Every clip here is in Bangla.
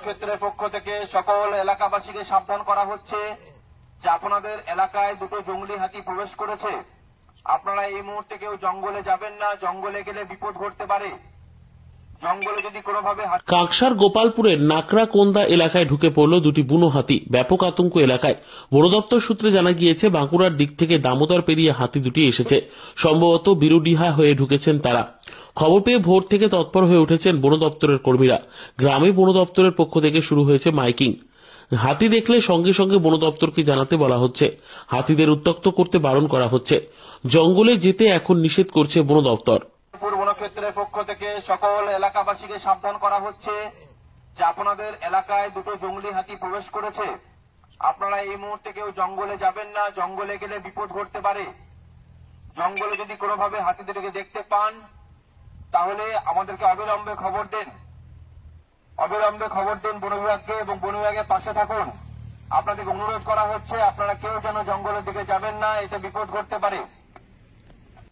বনক্ষেত্রের পক্ষ থেকে সকল এলাকাবাসীকে সাবধান করা হচ্ছে যে আপনাদের এলাকায় দুটো জঙ্গলি হাতি প্রবেশ করেছে। আপনারা এই মুহূর্তে কেউ জঙ্গলে যাবেন না, জঙ্গলে গেলে বিপদ ঘটতে পারে। জঙ্গলে যদি কোনোভাবে কাকসার গোপালপুরের নাকড়াকোন্দা এলাকায় ঢুকে পড়ল দুটি বুনো হাতি। ব্যাপক আতঙ্ক এলাকায়। বন দপ্তর সূত্রে জানা গিয়েছে বাঁকুড়ার দিক থেকে দামোদর পেরিয়ে হাতি দুটি এসেছে। সম্ভবত বিরুডিহা হয়ে ঢুকেছেন তারা। খবর পেয়ে ভোর থেকে তৎপর হয়ে উঠেছেন বন দপ্তরের কর্মীরা। গ্রামে বন দপ্তরের পক্ষ থেকে শুরু হয়েছে মাইকিং। হাতি দেখলে সঙ্গে সঙ্গে বন দপ্তরকে জানাতে বলা হচ্ছে। হাতিদের উত্ত্যক্ত করতে বারণ করা হচ্ছে। জঙ্গলে যেতে এখন নিষেধ করছে বন দপ্তর। বনক্ষেত্রের পক্ষ থেকে সকল এলাকাবাসীকে সাবধান করা হচ্ছে যে আপনাদের এলাকায় দুটো জঙ্গলি হাতি প্রবেশ করেছে। আপনারা এই মুহূর্তে কেউ জঙ্গলে যাবেন না, জঙ্গলে গেলে বিপদ ঘটতে পারে। জঙ্গলে যদি কোনোভাবে হাতিদেরকে দেখতে পান তাহলে আমাদেরকে অবিলম্বে খবর দেন। অবিলম্বে খবর দিন বন বিভাগকে এবং বন বিভাগের পাশে থাকুন। আপনাদেরকে অনুরোধ করা হচ্ছে আপনারা কেউ যেন জঙ্গলের দিকে যাবেন না, এতে বিপদ ঘটতে পারে।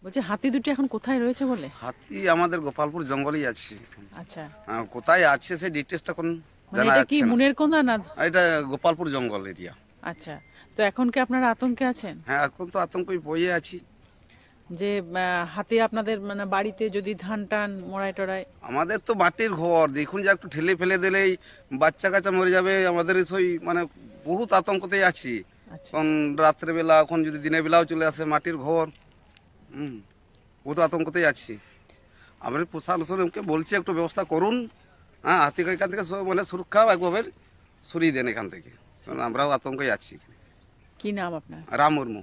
বলছে হাতি দুটি এখন কোথায় রয়েছে বলে? হাতি আমাদের গোপালপুর জঙ্গলেই আছে। আচ্ছা, কোথায় আছে সেই ডিটেলসটা কোন মানে জানা এটা কি যাচ্ছে না। মুনের কোন্দা না? এটা গোপালপুর জঙ্গল এরিয়া। আচ্ছা, তো এখন কি আপনারা আতঙ্কে আছেন? হ্যাঁ, এখন তো আতঙ্কই বইয়ে আছি যে হাতি আপনাদের মানে বাড়িতে যদি ধান টান মড়ায় টড়ায়? আমাদের তো মাটির ঘর, দেখুন যে একটু ঠেলে ফেলে দিলেই বাচ্চা কাচ্চা মরে যাবে। আমাদের সেই মানে বহুত আতঙ্কতেই আছি। আচ্ছা, এখন রাত্রেবেলা, এখন যদি দিনের বেলাও চলে আসে, মাটির ঘর, বহুত আতঙ্কতেই আছি। আমরা প্রশাসনকে বলছি একটু ব্যবস্থা করুন। হ্যাঁ, হাতিকে এখান থেকে মানে সুরক্ষা একভাবে সরিয়ে দেন এখান থেকে, কারণ আমরাও আতঙ্কে আছি। কি নাম আপনার? রাম মুর্মু।